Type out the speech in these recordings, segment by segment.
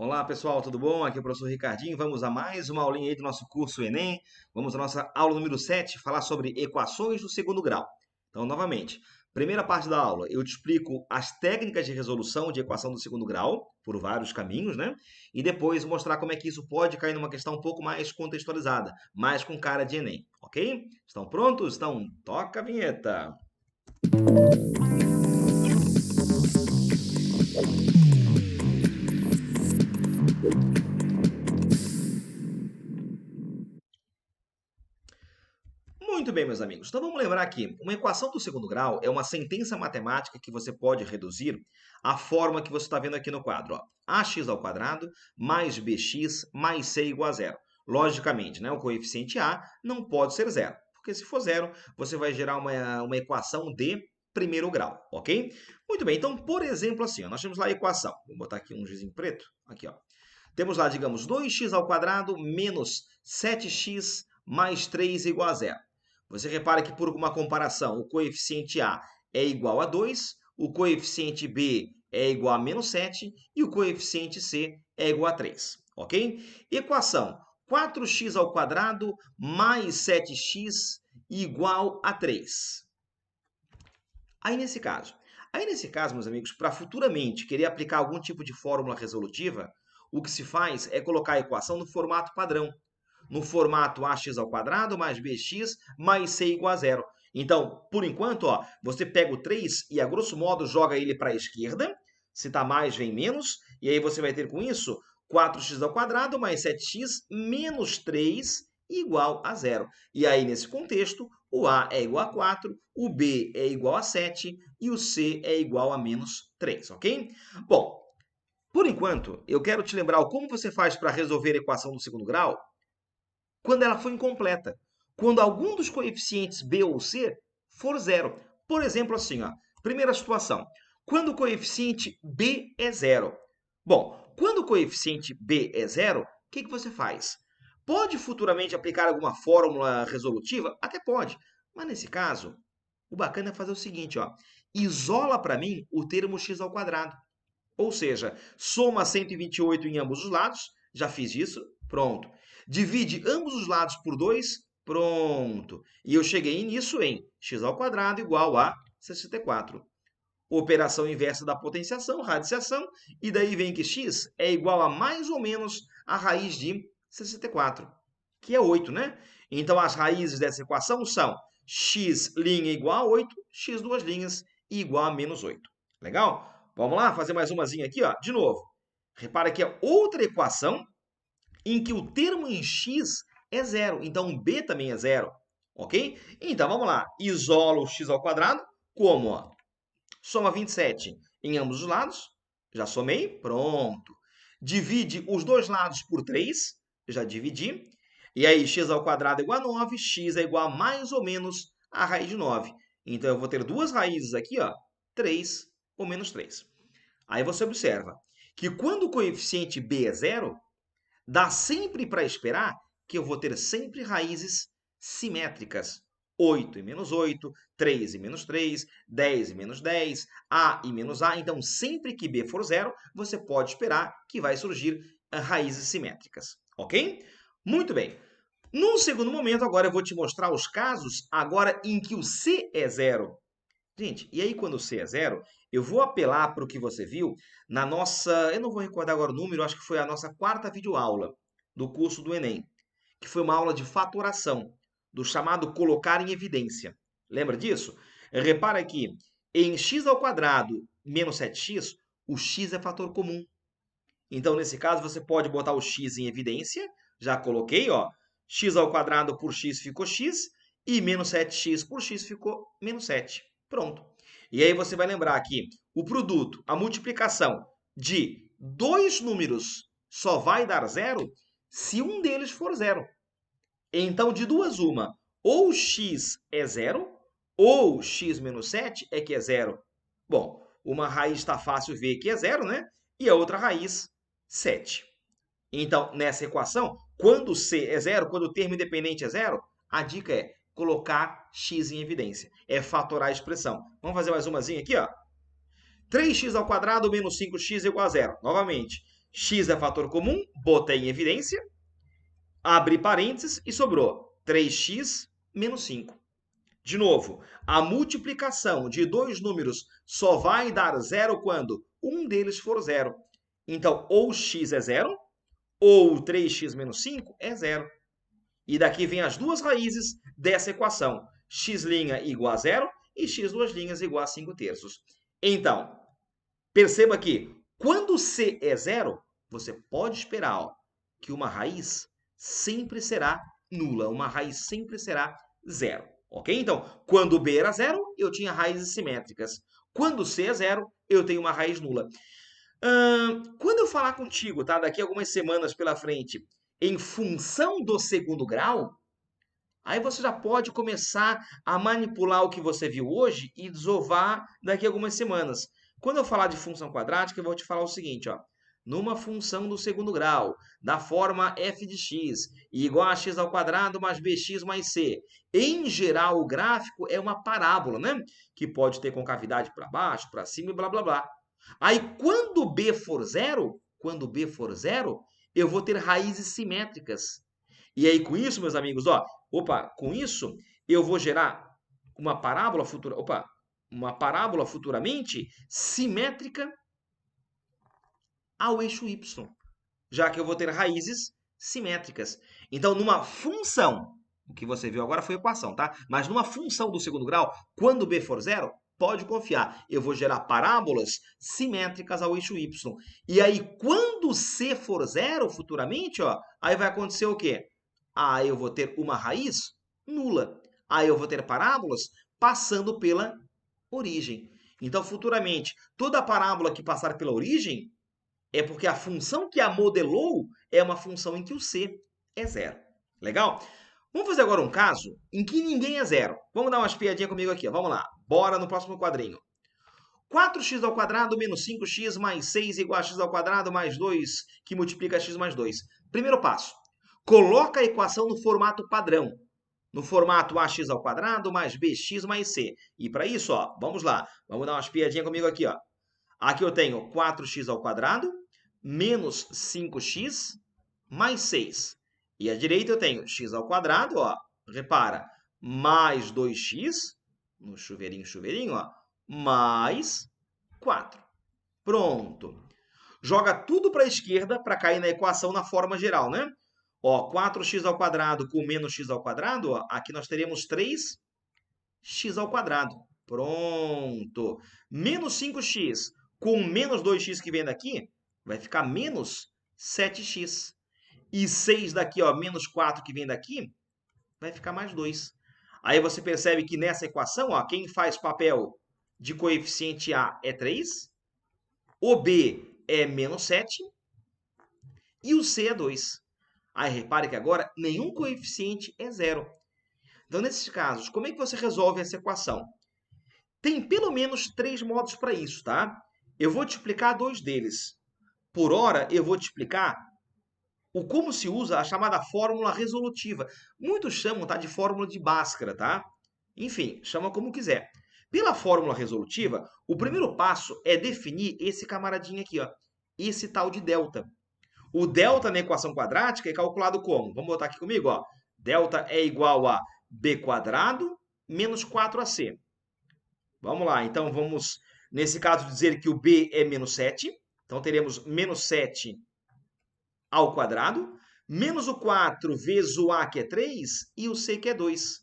Olá pessoal, tudo bom? Aqui é o professor Ricardinho. Vamos a mais uma aulinha aí do nosso curso Enem. Vamos à nossa aula número 7, falar sobre equações do segundo grau. Então, novamente, primeira parte da aula, eu te explico as técnicas de resolução de equação do segundo grau, por vários caminhos, né? E depois mostrar como é que isso pode cair numa questão um pouco mais contextualizada, mais com cara de Enem, ok? Estão prontos? Então, toca a vinheta! Muito bem, meus amigos. Então vamos lembrar aqui, uma equação do segundo grau é uma sentença matemática que você pode reduzir à forma que você está vendo aqui no quadro. Ó. Ax ao quadrado mais bx mais c igual a zero. Logicamente, né, o coeficiente a não pode ser zero, porque se for zero, você vai gerar uma equação de primeiro grau, ok? Muito bem, então, por exemplo, assim, ó, nós temos lá a equação. Vou botar aqui um gizinho preto. Aqui, ó. Temos lá, digamos, 2x ao quadrado menos 7x mais 3 igual a zero. Você repara que, por uma comparação, o coeficiente A é igual a 2, o coeficiente B é igual a menos 7 e o coeficiente C é igual a 3, ok? Equação 4x ao quadrado mais 7x igual a 3. Aí nesse caso, meus amigos, para futuramente querer aplicar algum tipo de fórmula resolutiva, o que se faz é colocar a equação no formato padrão, no formato ax ao quadrado mais bx mais c igual a zero. Então, por enquanto, ó, você pega o 3 e, a grosso modo, joga ele para a esquerda. Se está mais, vem menos. E aí você vai ter com isso 4x ao quadrado mais 7x menos 3 igual a zero. E aí, nesse contexto, o A é igual a 4, o B é igual a 7 e o C é igual a menos 3, ok? Bom, por enquanto, eu quero te lembrar como você faz para resolver a equação do segundo grau quando ela for incompleta. Quando algum dos coeficientes B ou C for zero. Por exemplo, assim, ó, primeira situação. Quando o coeficiente B é zero. Bom, quando o coeficiente B é zero, o que você faz? Pode futuramente aplicar alguma fórmula resolutiva? Até pode. Mas nesse caso, o bacana é fazer o seguinte, ó. Isola para mim o termo x ao quadrado. Ou seja, soma 128 em ambos os lados, já fiz isso, pronto. Divide ambos os lados por 2, pronto. E eu cheguei nisso em x ao quadrado igual a 64. Operação inversa da potenciação, radiciação, e daí vem que x é igual a mais ou menos a raiz de 64, que é 8, né? Então, as raízes dessa equação são x' igual a 8, x duas linhas igual a menos 8. Legal? Vamos lá, fazer mais umazinha aqui, ó. De novo. Repara que é outra equação em que o termo em x é zero. Então, b também é zero. Ok? Então, vamos lá. Isola o x ao quadrado. Como? Ó? Soma 27 em ambos os lados. Já somei. Pronto. Divide os dois lados por 3. Já dividi. E aí, x ao quadrado é igual a 9. X é igual a mais ou menos a raiz de 9. Então, eu vou ter duas raízes aqui, ó. 3 ou menos 3. Aí você observa que quando o coeficiente b é zero, dá sempre para esperar que eu vou ter sempre raízes simétricas. 8 e menos 8, 3 e menos 3, 10 e menos 10, A e menos A. Então, sempre que B for zero, você pode esperar que vai surgir raízes simétricas. Ok? Muito bem. Num segundo momento, agora eu vou te mostrar os casos agora em que o C é zero. Gente, e aí quando o C é zero, eu vou apelar para o que você viu na nossa, eu não vou recordar agora o número, acho que foi a nossa quarta videoaula do curso do Enem, que foi uma aula de fatoração, do chamado colocar em evidência. Lembra disso? Repara aqui, em x ao quadrado menos 7x, o x é fator comum. Então, nesse caso, você pode botar o x em evidência, já coloquei, ó, x ao quadrado por x ficou x, e menos 7x por x ficou menos 7. Pronto. E aí você vai lembrar que o produto, a multiplicação de dois números só vai dar zero se um deles for zero. Então, de duas, uma. Ou x é zero, ou x menos 7 é que é zero. Bom, uma raiz está fácil ver que é zero, né? E a outra raiz, 7. Então, nessa equação, quando c é zero, quando o termo independente é zero, a dica é colocar x em evidência. É fatorar a expressão. Vamos fazer mais umazinha aqui, ó. 3x ao quadrado menos 5x igual a zero. Novamente, X é fator comum, botei em evidência, abri parênteses e sobrou 3x menos 5. De novo, a multiplicação de dois números só vai dar zero quando um deles for zero. Então, ou x é zero, ou 3x menos 5 é zero. E daqui vem as duas raízes dessa equação. X' igual a zero e x duas linhas igual a 5 terços. Então, perceba que quando c é zero, você pode esperar que uma raiz sempre será nula. Uma raiz sempre será zero. Ok? Então, quando b era zero, eu tinha raízes simétricas. Quando c é zero, eu tenho uma raiz nula. Quando eu falar contigo, tá? Daqui a algumas semanas pela frente, em função do segundo grau, aí você já pode começar a manipular o que você viu hoje e desovar daqui a algumas semanas. Quando eu falar de função quadrática, eu vou te falar o seguinte, ó. Numa função do segundo grau, da forma f de x igual a x ao quadrado mais bx mais c. Em geral, o gráfico é uma parábola, né? Que pode ter concavidade para baixo, para cima e blá, blá, blá. Aí, quando b for zero, eu vou ter raízes simétricas. E aí, com isso, meus amigos, ó, com isso, eu vou gerar uma parábola futuramente simétrica ao eixo y, já que eu vou ter raízes simétricas. Então, numa função, o que você viu agora foi equação, tá? Mas numa função do segundo grau, quando b for zero, pode confiar, eu vou gerar parábolas simétricas ao eixo y. E aí, quando c for zero futuramente, ó, aí vai acontecer o quê? Aí eu vou ter uma raiz nula. Aí eu vou ter parábolas passando pela origem. Então, futuramente, toda parábola que passar pela origem é porque a função que a modelou é uma função em que o c é zero. Legal? Vamos fazer agora um caso em que ninguém é zero. Vamos dar uma espiadinha comigo aqui. Ó. Vamos lá. Bora no próximo quadrinho. 4x ao quadrado menos 5x mais 6 igual a x ao quadrado mais 2, que multiplica x mais 2. Primeiro passo. Coloca a equação no formato padrão. No formato ax ao quadrado mais bx mais c. E para isso, ó, vamos lá. Vamos dar uma espiadinha comigo aqui. Ó. Aqui eu tenho 4x ao quadrado menos 5x mais 6. E à direita eu tenho x ao quadrado, ó, repara, mais 2x, no chuveirinho, ó, mais 4. Pronto. Joga tudo para a esquerda para cair na equação na forma geral, né? Ó, 4x ao quadrado com menos x ao quadrado, ó, aqui nós teremos 3x ao quadrado. Pronto. Menos 5x com menos 2x que vem daqui, vai ficar menos 7x. E 6 daqui, ó, menos 4 que vem daqui, vai ficar mais 2. Aí você percebe que nessa equação, ó, quem faz papel de coeficiente A é 3, o B é menos 7 e o C é 2. Aí repare que agora nenhum coeficiente é zero. Então, nesses casos, como é que você resolve essa equação? Tem pelo menos 3 modos para isso, tá? Eu vou te explicar 2 deles. Por hora, eu vou te explicar como se usa a chamada fórmula resolutiva. Muitos chamam, tá, de fórmula de Bhaskara, tá? Enfim, chama como quiser. Pela fórmula resolutiva, o primeiro passo é definir esse camaradinho aqui, ó, esse tal de delta. O delta na equação quadrática é calculado como? Vamos botar aqui comigo, ó. Delta é igual a b quadrado menos 4ac. Vamos lá, então vamos, nesse caso, dizer que o b é menos 7. Então, teremos menos 7 ao quadrado, menos o 4 vezes o a, que é 3, e o c, que é 2.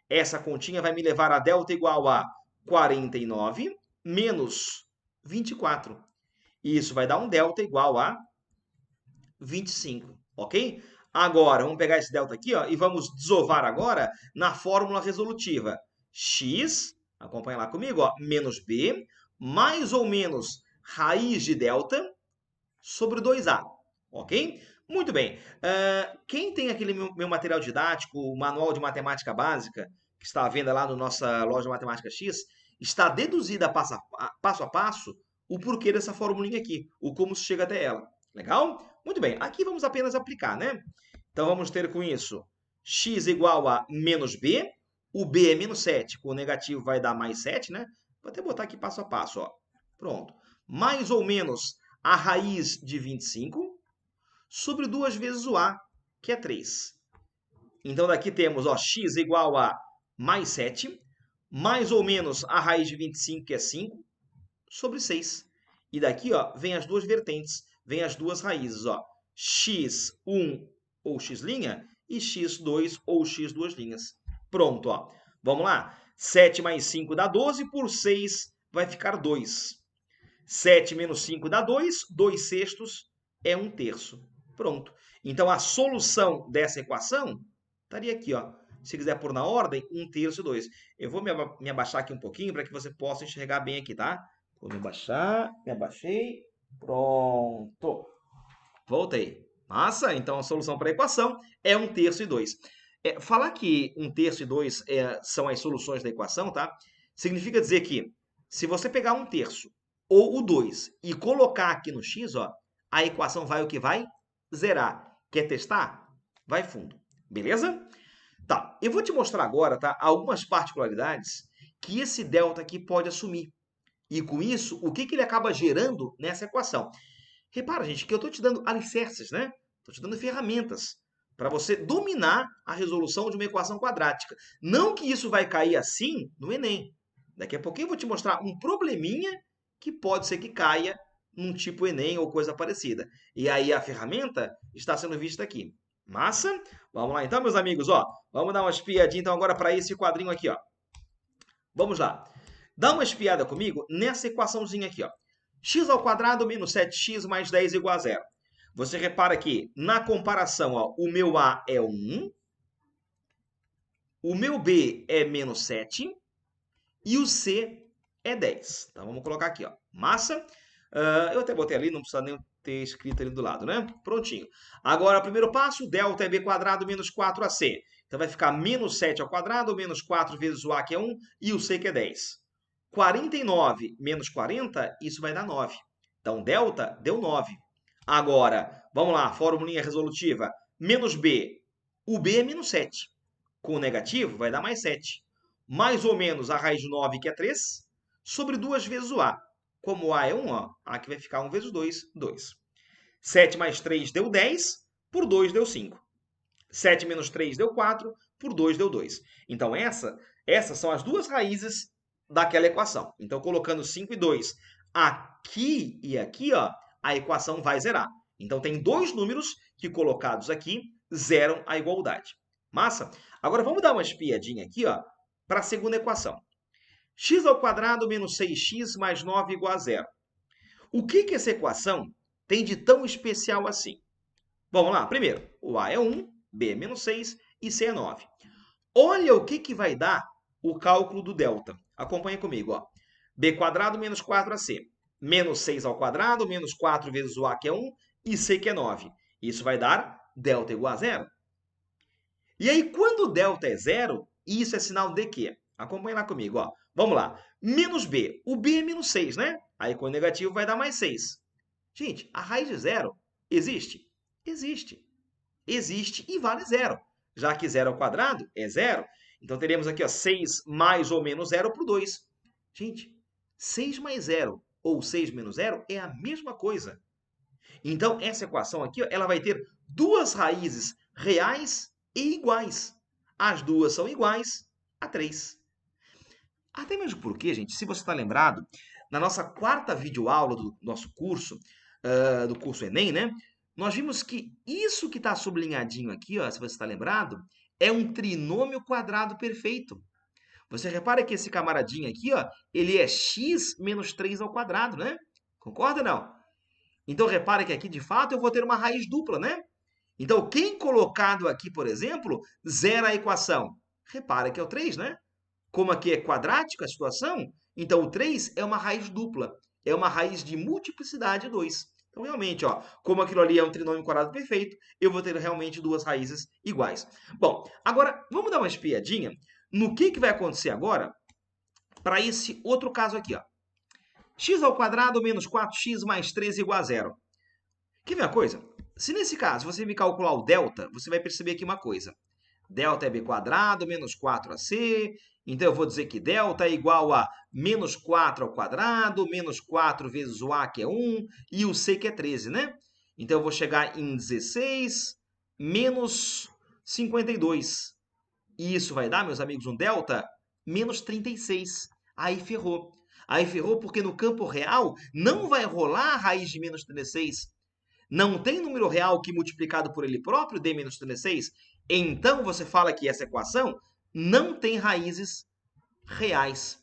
Essa continha vai me levar a delta igual a 49 menos 24. E isso vai dar um delta igual a 25, ok? Agora, vamos pegar esse delta aqui, ó, e vamos desovar agora na fórmula resolutiva. X, acompanha lá comigo, ó, menos b, mais ou menos raiz de delta sobre 2a. Ok? Muito bem. Quem tem aquele meu material didático, o Manual de Matemática Básica, que está à venda lá na nossa loja Matemática X, está deduzida passo a passo o porquê dessa formulinha aqui, o como se chega até ela. Legal? Muito bem. Aqui vamos apenas aplicar, né? Então, vamos ter com isso x igual a menos b. O b é menos 7. Com o negativo vai dar mais 7, né? Vou até botar aqui passo a passo, ó. Pronto. Mais ou menos a raiz de 25 sobre 2 vezes o a, que é 3. Então, daqui temos, ó, x igual a mais 7, mais ou menos a raiz de 25, que é 5, sobre 6. E daqui, ó, vem as duas vertentes, vem as duas raízes, ó, x1 ou x' e x2 ou x duas linhas. Pronto, ó. Vamos lá? 7 mais 5 dá 12, por 6 vai ficar 2. 7 menos 5 dá 2, 2 sextos é 1 terço. Pronto. Então, a solução dessa equação estaria aqui, ó. Se quiser pôr na ordem, 1 terço e 2. Eu vou me abaixar aqui um pouquinho para que você possa enxergar bem aqui, tá? Vou me abaixar, me abaixei. Pronto. Voltei. Massa, então a solução para a equação é 1 terço e 2. Falar que 1 terço e 2 são as soluções da equação, tá? Significa dizer que se você pegar 1 terço ou o 2 e colocar aqui no x, ó, a equação vai o que vai? Zerar. Quer testar? Vai fundo. Beleza? Tá, eu vou te mostrar agora, tá, algumas particularidades que esse delta aqui pode assumir. E com isso, o que ele acaba gerando nessa equação? Repara, gente, que eu estou te dando alicerces, né? Estou te dando ferramentas para você dominar a resolução de uma equação quadrática. Não que isso vai cair assim no Enem. Daqui a pouquinho eu vou te mostrar um probleminha que pode ser que caia num tipo Enem ou coisa parecida. E aí a ferramenta está sendo vista aqui. Massa? Vamos lá então, meus amigos, ó. Vamos dar uma espiadinha então agora para esse quadrinho aqui, ó. Vamos lá. Dá uma espiada comigo nessa equaçãozinha aqui, ó. X ao quadrado menos 7x mais 10 igual a 0. Você repara que na comparação, ó, o meu A é 1, o meu B é menos 7 e o C é 10. Então vamos colocar aqui, ó. Massa. Eu até botei ali, não precisa nem ter escrito ali do lado, né? Prontinho. Agora, primeiro passo, delta é b quadrado menos 4ac. Então vai ficar menos 7 ao quadrado, menos 4 vezes o a, que é 1, e o c, que é 10. 49 menos 40, isso vai dar 9. Então, delta deu 9. Agora, vamos lá, formulinha resolutiva. Menos b. O b é menos 7. Com o negativo, vai dar mais 7. Mais ou menos a raiz de 9, que é 3, sobre 2 vezes o a. Como o a é 1, ó, aqui vai ficar 1 vezes 2, 2. 7 mais 3 deu 10, por 2 deu 5. 7 menos 3 deu 4, por 2 deu 2. Então, essas são as duas raízes daquela equação. Então, colocando 5 e 2 aqui e aqui, ó, a equação vai zerar. Então, tem dois números que, colocados aqui, zeram a igualdade. Massa? Agora, vamos dar uma espiadinha aqui, ó, para a segunda equação. X ao quadrado menos 6x mais 9 igual a 0. O que essa equação tem de tão especial assim? Vamos lá, primeiro, o a é 1, b é menos 6 e c é 9. Olha o que vai dar o cálculo do delta. Acompanha comigo, ó. B quadrado menos 4ac. Menos 6 ao quadrado, menos 4 vezes o a, que é 1, e c, que é 9. Isso vai dar delta igual a 0. E aí, quando o delta é 0, isso é sinal de quê? Acompanha lá comigo, ó. Vamos lá. Menos b. O b é menos 6, né? Aí, com o negativo, vai dar mais 6. Gente, a raiz de 0 existe? Existe. Existe e vale 0. Já que 0 ao quadrado é 0, então teremos aqui, ó, 6 mais ou menos 0 por 2. Gente, 6 mais 0 ou 6 menos 0 é a mesma coisa. Então, essa equação aqui, ó, ela vai ter duas raízes reais e iguais. As duas são iguais a 3. Até mesmo porque, gente, se você está lembrado, na nossa quarta videoaula do nosso curso, do curso Enem, né? Nós vimos que isso que está sublinhadinho aqui, ó, se você está lembrado, é um trinômio quadrado perfeito. Você repara que esse camaradinho aqui, ó, ele é x menos 3 ao quadrado, né? Concorda ou não? Então, repara que aqui, de fato, eu vou ter uma raiz dupla, né? Então, quem colocado aqui, por exemplo, zera a equação? Repara que é o 3, né? Como aqui é quadrática a situação, então o 3 é uma raiz dupla. É uma raiz de multiplicidade 2. Então, realmente, ó, como aquilo ali é um trinômio quadrado perfeito, eu vou ter realmente duas raízes iguais. Bom, agora, vamos dar uma espiadinha no que vai acontecer agora para esse outro caso aqui, ó. X ao quadrado menos 4x mais 13 igual a 0. Quer ver uma coisa? Se nesse caso você me calcular o delta, você vai perceber aqui uma coisa. Delta é b quadrado menos 4ac, Então, eu vou dizer que delta é igual a menos 4 ao quadrado, menos 4 vezes o A, que é 1, e o C, que é 13, né? Então, eu vou chegar em 16 menos 52. E isso vai dar, meus amigos, um delta menos 36. Aí ferrou. Aí ferrou porque no campo real não vai rolar a raiz de menos 36. Não tem número real que multiplicado por ele próprio dê menos 36. Então você fala que essa equação não tem raízes reais.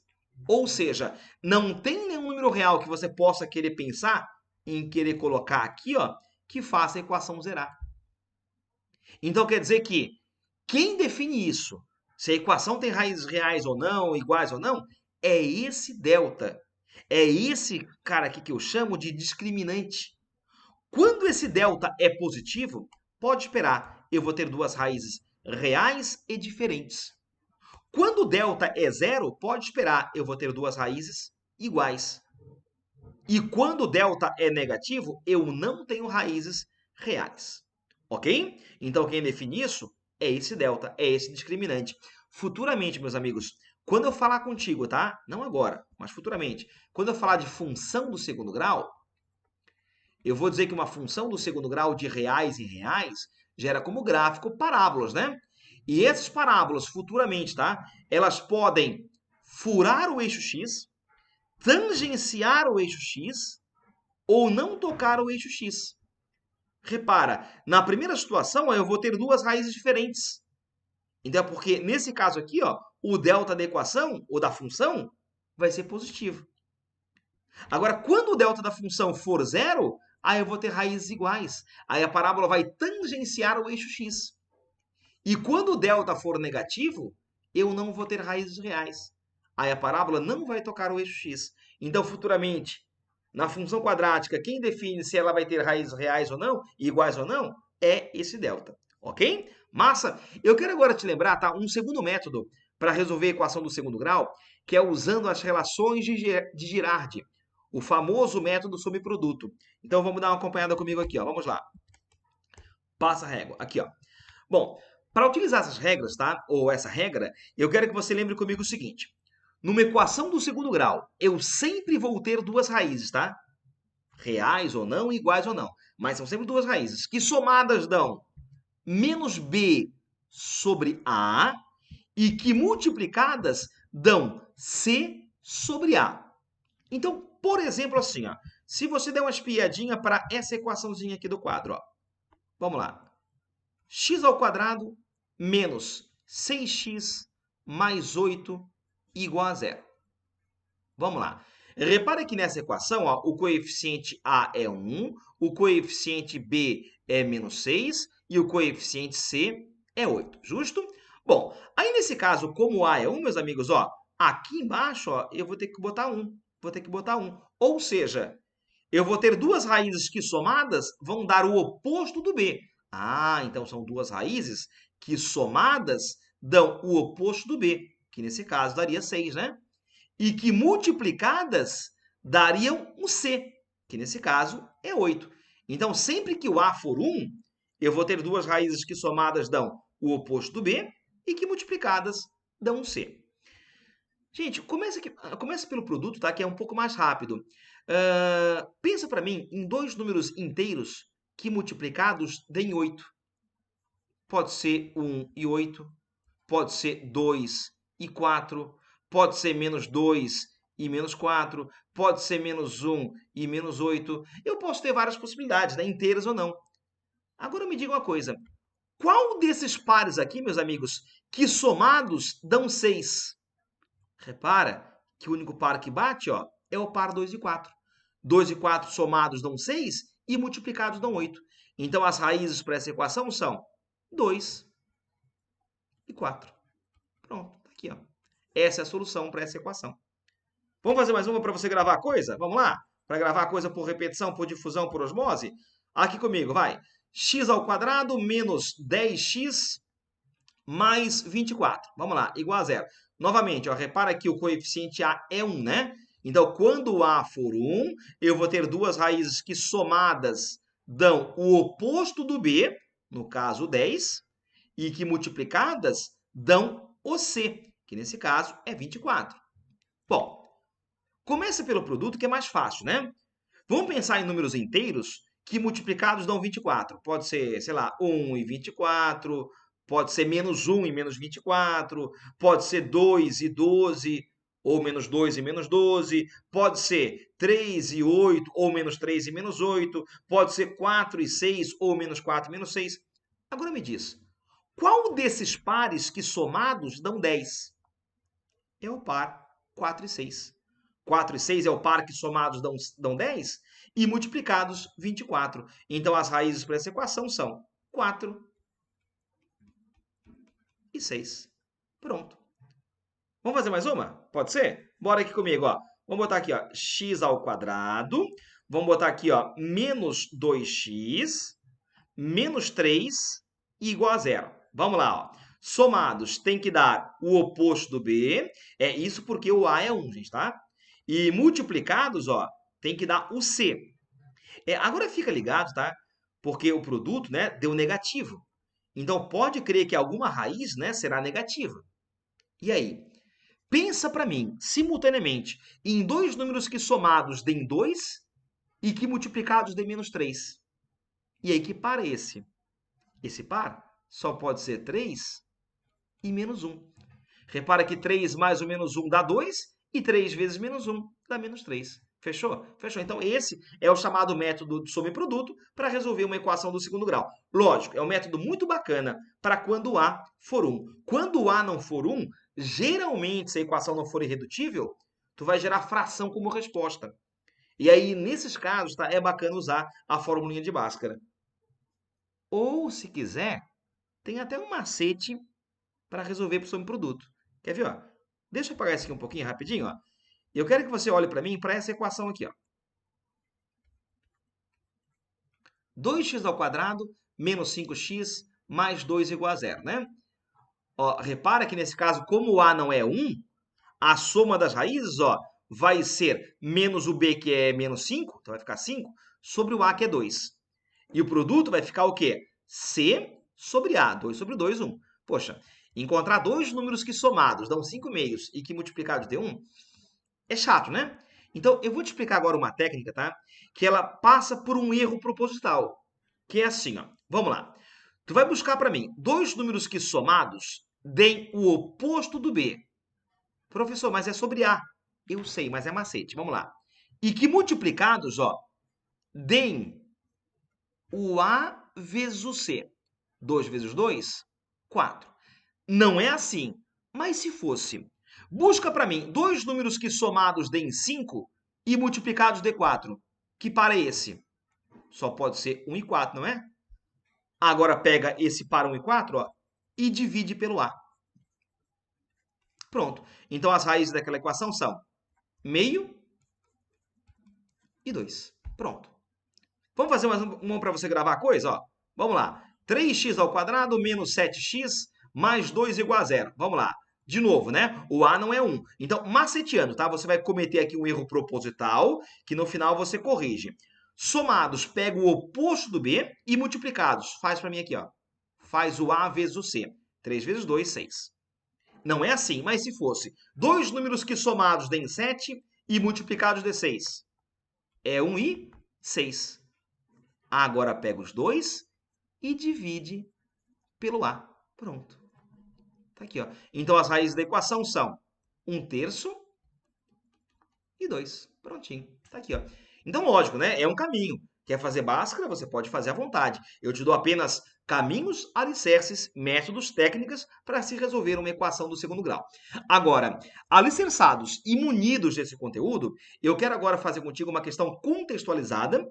Ou seja, não tem nenhum número real que você possa querer pensar em querer colocar aqui, ó, que faça a equação zerar. Então quer dizer que quem define isso, se a equação tem raízes reais ou não, iguais ou não, é esse delta. É esse cara aqui que eu chamo de discriminante. Quando esse delta é positivo, pode esperar, eu vou ter duas raízes reais e diferentes. Quando o delta é zero, pode esperar, eu vou ter duas raízes iguais. E quando o delta é negativo, eu não tenho raízes reais. Ok? Então, quem define isso é esse delta, é esse discriminante. Futuramente, meus amigos, quando eu falar contigo, tá? Não agora, mas futuramente. Quando eu falar de função do segundo grau, eu vou dizer que uma função do segundo grau de reais em reais gera como gráfico parábolas, né? E essas parábolas, futuramente, tá? Elas podem furar o eixo x, tangenciar o eixo x ou não tocar o eixo x. Repara, na primeira situação eu vou ter duas raízes diferentes. Então, porque nesse caso aqui, ó, o delta da equação ou da função vai ser positivo. Agora, quando o delta da função for zero, aí eu vou ter raízes iguais. Aí a parábola vai tangenciar o eixo x. E quando o delta for negativo, eu não vou ter raízes reais. Aí a parábola não vai tocar o eixo x. Então, futuramente, na função quadrática, quem define se ela vai ter raízes reais ou não, iguais ou não, é esse delta. Ok? Massa? Eu quero agora te lembrar, tá? Um segundo método para resolver a equação do segundo grau, que é usando as relações de Girardi, o famoso método sobre produto. Então, vamos dar uma acompanhada comigo aqui, ó. Vamos lá. Passa a régua. Aqui, ó. Bom, para utilizar essas regras, tá? Ou essa regra, eu quero que você lembre comigo o seguinte. Numa equação do segundo grau, eu sempre vou ter duas raízes, tá? Reais ou não, iguais ou não. Mas são sempre duas raízes, que somadas dão menos b sobre a e que multiplicadas dão c sobre a. Então, por exemplo, assim, ó, se você der uma espiadinha para essa equaçãozinha aqui do quadro, ó. Vamos lá. X ao quadrado menos 6x mais 8 igual a zero. Vamos lá. Repara que nessa equação, ó, o coeficiente A é 1, o coeficiente B é menos 6 e o coeficiente C é 8. Justo? Bom, aí nesse caso, como A é 1, meus amigos, ó, aqui embaixo ó, eu vou ter que botar 1. Vou ter que botar 1. Ou seja, eu vou ter duas raízes que somadas vão dar o oposto do B. Ah, então são duas raízes que somadas dão o oposto do B, que nesse caso daria 6, né? E que multiplicadas dariam um C, que nesse caso é 8. Então, sempre que o A for 1, eu vou ter duas raízes que somadas dão o oposto do B e que multiplicadas dão um C. Gente, começa pelo produto, tá? Que é um pouco mais rápido. Pensa para mim em dois números inteiros que multiplicados deem 8. Pode ser 1 e 8, pode ser 2 e 4, pode ser menos 2 e menos 4, pode ser menos 1 e menos 8. Eu posso ter várias possibilidades, né? Inteiras ou não. Agora me diga uma coisa. Qual desses pares aqui, meus amigos, que somados dão 6? Repara que o único par que bate ó, é o par 2 e 4. 2 e 4 somados dão 6 e multiplicados dão 8. Então, as raízes para essa equação são 2 e 4. Pronto, tá aqui. Ó. Essa é a solução para essa equação. Vamos fazer mais uma para você gravar a coisa? Vamos lá? Para gravar a coisa por repetição, por difusão, por osmose? Aqui comigo, vai. X ao quadrado menos 10x mais 24. Vamos lá, igual a zero. Novamente, ó, repara que o coeficiente A é 1, né? Então, quando o A for 1, eu vou ter duas raízes que somadas dão o oposto do B, no caso 10, e que multiplicadas dão o C, que nesse caso é 24. Bom, começa pelo produto que é mais fácil, né? Vamos pensar em números inteiros que multiplicados dão 24. Pode ser, sei lá, 1 e 24, pode ser menos 1 e menos 24, pode ser 2 e 12, ou menos 2 e menos 12, pode ser 3 e 8, ou menos 3 e menos 8, pode ser 4 e 6, ou menos 4 e menos 6. Agora me diz, qual desses pares que somados dão 10? É o par 4 e 6. 4 e 6 é o par que somados dão 10 e multiplicados 24. Então, as raízes para essa equação são 4 e 6. Pronto. Vamos fazer mais uma? Pode ser? Bora aqui comigo, ó. Vamos botar aqui, ó, x ao quadrado. Vamos botar aqui, ó, menos 2x, menos 3 igual a zero. Vamos lá, ó. Somados tem que dar o oposto do b. É isso porque o a é 1, gente, tá? E multiplicados, ó, tem que dar o c. Agora fica ligado, tá? Porque o produto, né, deu negativo. Então, pode crer que alguma raiz, né, será negativa. E aí? Pensa para mim, simultaneamente, em dois números que somados deem 2 e que multiplicados deem menos 3. E aí, que par é esse? Esse par só pode ser 3 e menos 1. Repara que 3 mais o menos 1 dá 2 e 3 vezes menos 1 dá menos 3. Fechou? Fechou. Então, esse é o chamado método de soma e produto para resolver uma equação do segundo grau. Lógico, é um método muito bacana para quando o A for 1. Quando o A não for 1, geralmente, se a equação não for irredutível, tu vai gerar fração como resposta. E aí, nesses casos, tá, é bacana usar a formulinha de Bhaskara. Ou, se quiser, tem até um macete para resolver por produto. Quer ver? Ó? Deixa eu apagar isso aqui um pouquinho rapidinho. Ó. Eu quero que você olhe para mim para essa equação aqui. Ó. 2x ao quadrado menos 5x mais 2 igual a zero. Né? Ó, repara que nesse caso, como o a não é 1, a soma das raízes, ó, vai ser menos o b, que é menos 5, então vai ficar 5, sobre o a, que é 2. E o produto vai ficar o quê? C sobre a, 2 sobre 2, 1. Poxa, encontrar dois números que somados dão 5 meios e que multiplicados dê 1 é chato, né? Então, eu vou te explicar agora uma técnica, tá? Que ela passa por um erro proposital, que é assim, ó. Vamos lá. Tu vai buscar para mim dois números que somados deem o oposto do b. Professor, mas é sobre A. Eu sei, mas é macete. Vamos lá. E que multiplicados, ó, deem o A vezes o C. 2 vezes 2, 4. Não é assim. Mas se fosse, busca para mim dois números que somados deem 5 e multiplicados dê 4. Que par é esse? Só pode ser 1 e 4, não é? Agora pega esse par 1 e 4, ó, e divide pelo A. Pronto. Então as raízes daquela equação são meio e 2. Pronto. Vamos fazer mais uma para você gravar a coisa? Ó. Vamos lá. 3x ao quadrado menos 7x mais 2 igual a zero. Vamos lá. De novo, né? O A não é 1. Então, maceteando, tá? Você vai cometer aqui um erro proposital, que no final você corrige. Somados, pega o oposto do B e multiplicados. Faz para mim aqui, ó. Faz o A vezes o C. 3 vezes 2, 6. Não é assim, mas se fosse dois números que somados deem 7 e multiplicados dê 6. É 1 e 6. Agora pega os dois e divide pelo A. Pronto. Tá aqui, ó. Então, as raízes da equação são 1/3 e 2. Prontinho. Tá aqui, ó. Então, lógico, né? É um caminho. Quer fazer Bhaskara? Você pode fazer à vontade. Eu te dou apenas caminhos, alicerces, métodos, técnicas para se resolver uma equação do segundo grau. Agora, alicerçados e munidos desse conteúdo, eu quero agora fazer contigo uma questão contextualizada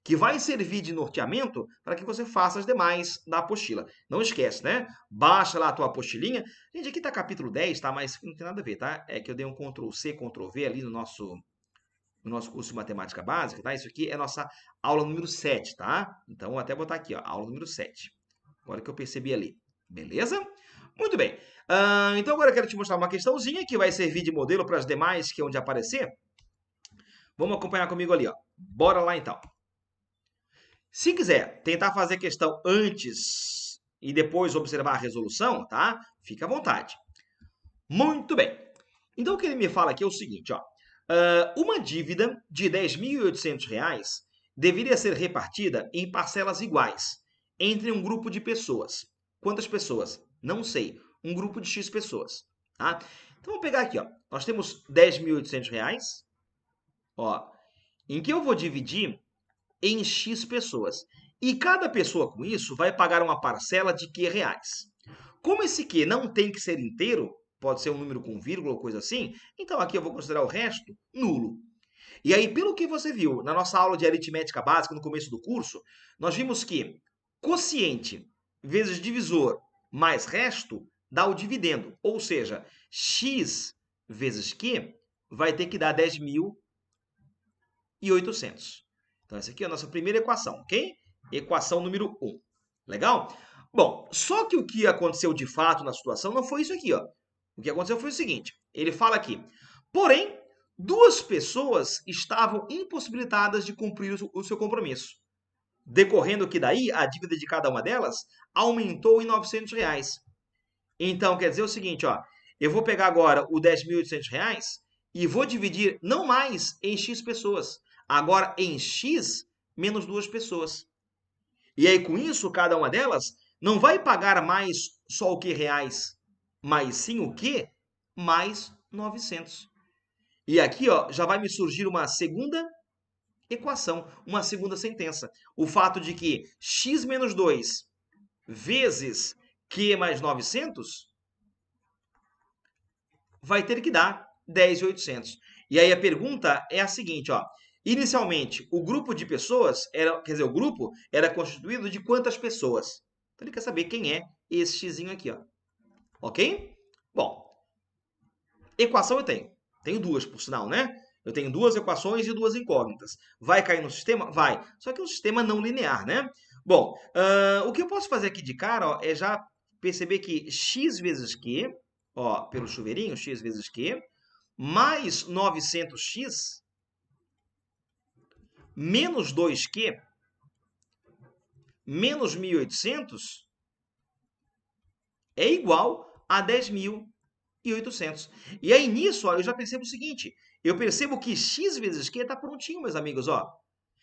que vai servir de norteamento para que você faça as demais da apostila. Não esquece, né? Baixa lá a tua apostilinha. Gente, aqui está capítulo 10, tá? Mas não tem nada a ver, tá? É que eu dei um Ctrl+C, Ctrl+V ali no nosso curso de matemática básica, tá? Isso aqui é a nossa aula número 7, tá? Então, vou até botar aqui, ó, aula número 7. Agora que eu percebi ali. Beleza? Muito bem. Então, agora eu quero te mostrar uma questãozinha que vai servir de modelo para as demais que é onde aparecer. Vamos acompanhar comigo ali, ó. Bora lá, então. Se quiser tentar fazer a questão antes e depois observar a resolução, tá? Fica à vontade. Muito bem. Então, o que ele me fala aqui é o seguinte, ó. Uma dívida de R$ 10.800 deveria ser repartida em parcelas iguais entre um grupo de pessoas. Quantas pessoas? Não sei. Um grupo de X pessoas. Tá? Então, vou pegar aqui, ó. Nós temos R$ 10.800, ó, em que eu vou dividir em X pessoas. E cada pessoa com isso vai pagar uma parcela de que reais. Como esse Q não tem que ser inteiro, pode ser um número com vírgula ou coisa assim, então aqui eu vou considerar o resto nulo. E aí, pelo que você viu na nossa aula de aritmética básica no começo do curso, nós vimos que quociente vezes divisor mais resto dá o dividendo. Ou seja, x vezes q vai ter que dar 10.800. Então, essa aqui é a nossa primeira equação, ok? Equação número 1. Legal? Bom, só que o que aconteceu de fato na situação não foi isso aqui, ó. O que aconteceu foi o seguinte, ele fala aqui, porém, duas pessoas estavam impossibilitadas de cumprir o seu compromisso, decorrendo que daí a dívida de cada uma delas aumentou em R$ 900. Então, quer dizer o seguinte, ó, eu vou pegar agora o R$ 10.800 e vou dividir não mais em X pessoas, agora em X menos duas pessoas. E aí, com isso, cada uma delas não vai pagar mais só o que reais, mas sim o que? Mais 900. E aqui, ó, já vai me surgir uma segunda equação, uma segunda sentença. O fato de que x menos 2 vezes q mais 900 vai ter que dar 10.800. E aí a pergunta é a seguinte, ó. Inicialmente, o grupo de pessoas, o grupo era constituído de quantas pessoas? Então ele quer saber quem é esse xzinho aqui, ó. Ok? Bom, equação eu tenho. Tenho duas, por sinal, né? Eu tenho duas equações e duas incógnitas. Vai cair no sistema? Vai. Só que é um sistema não linear, né? Bom, o que eu posso fazer aqui de cara, ó, é já perceber que x vezes q, ó, pelo chuveirinho, x vezes q, mais 900x, menos 2q, menos 1.800, é igual a 10.800. E aí, nisso, ó, eu já percebo o seguinte, eu percebo que x vezes q está prontinho, meus amigos, ó.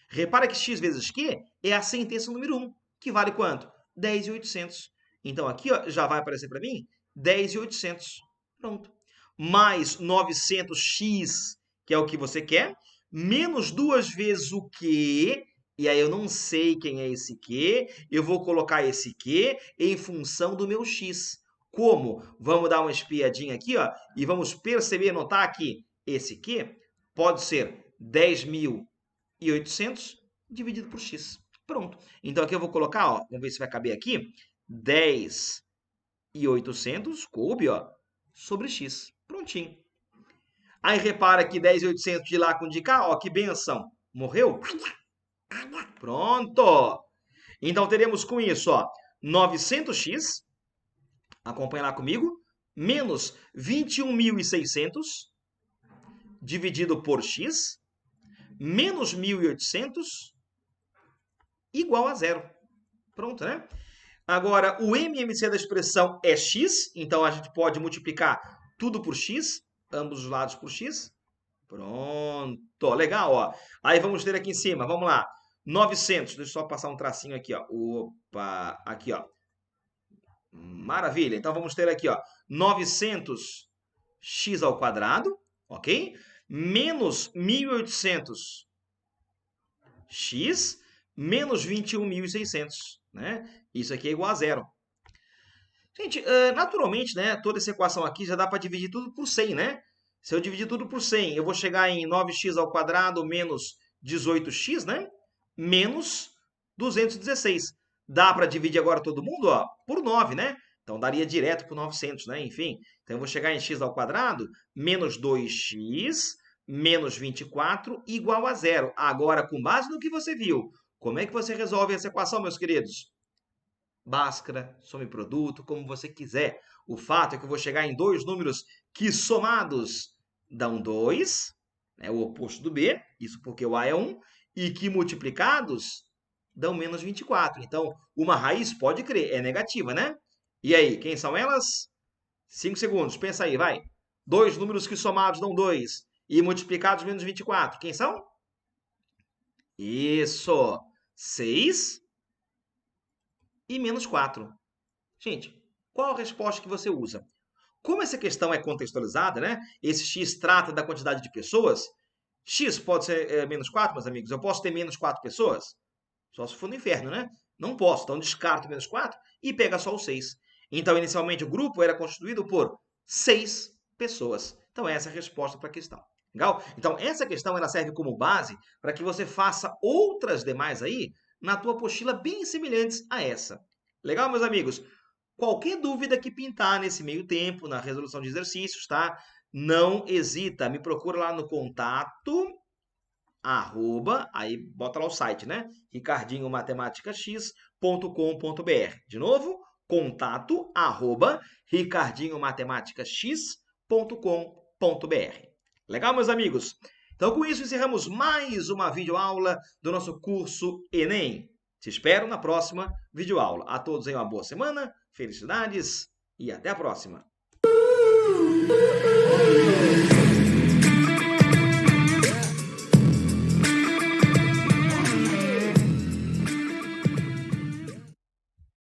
Repara que x vezes q é a sentença número 1, que vale quanto? 10.800. Então, aqui ó, já vai aparecer para mim 10.800. Pronto. Mais 900x, que é o que você quer, menos duas vezes o q, e aí eu não sei quem é esse q, eu vou colocar esse q em função do meu x. Como? Vamos dar uma espiadinha aqui, ó, e vamos perceber, notar que esse q pode ser 10.800 dividido por x. Pronto. Então, aqui eu vou colocar, ó, vamos ver se vai caber aqui, 10.800 coube, ó, sobre x. Prontinho. Aí, repara que 10.800 de lá com de cá, ó, que benção. Morreu? Pronto. Então, teremos com isso, ó, 900x, acompanha lá comigo, menos 21.600 dividido por x, menos 1.800 igual a zero. Pronto, né? Agora, o MMC da expressão é x, então a gente pode multiplicar tudo por x, ambos os lados por x. Pronto, legal, ó. Aí vamos ter aqui em cima, vamos lá. 900, deixa eu só passar um tracinho aqui, ó. Opa, aqui, ó. Maravilha, então vamos ter aqui, ó, 900x ao quadrado, ok? Menos 1.800x menos 21.600, né? Isso aqui é igual a zero. Gente, naturalmente, né, toda essa equação aqui já dá para dividir tudo por 100, né? Se eu dividir tudo por 100, eu vou chegar em 9x ao quadrado menos 18x, né? Menos 216. Dá para dividir agora todo mundo, ó, por 9, né? Então, daria direto por 900, né? Enfim, então eu vou chegar em x ao quadrado menos 2x menos 24 igual a zero. Agora, com base no que você viu, como é que você resolve essa equação, meus queridos? Bhaskara, some-produto, como você quiser. O fato é que eu vou chegar em dois números que somados dão 2, né, o oposto do B, isso porque o A é 1, e que multiplicados dão menos 24. Então, uma raiz, pode crer, é negativa, né? E aí, quem são elas? 5 segundos, pensa aí, vai. Dois números que somados dão 2 e multiplicados menos 24. Quem são? Isso. 6 e menos 4. Gente, qual a resposta que você usa? Como essa questão é contextualizada, né? Esse x trata da quantidade de pessoas. X pode ser menos 4, meus amigos. Eu posso ter menos 4 pessoas? Só se for no inferno, né? Não posso. Então, descarto menos 4 e pega só o 6. Então, inicialmente, o grupo era constituído por 6 pessoas. Então, essa é a resposta para a questão. Legal? Então, essa questão ela serve como base para que você faça outras demais aí na tua apostila bem semelhantes a essa. Legal, meus amigos? Qualquer dúvida que pintar nesse meio tempo, na resolução de exercícios, tá? Não hesita, me procura lá no contato, aí bota lá o site, né? ricardinhomatematicax.com.br. De novo, contato, ricardinhomatematicax.com.br. Legal, meus amigos? Então, com isso, encerramos mais uma videoaula do nosso curso Enem. Te espero na próxima videoaula. A todos aí uma boa semana, felicidades e até a próxima!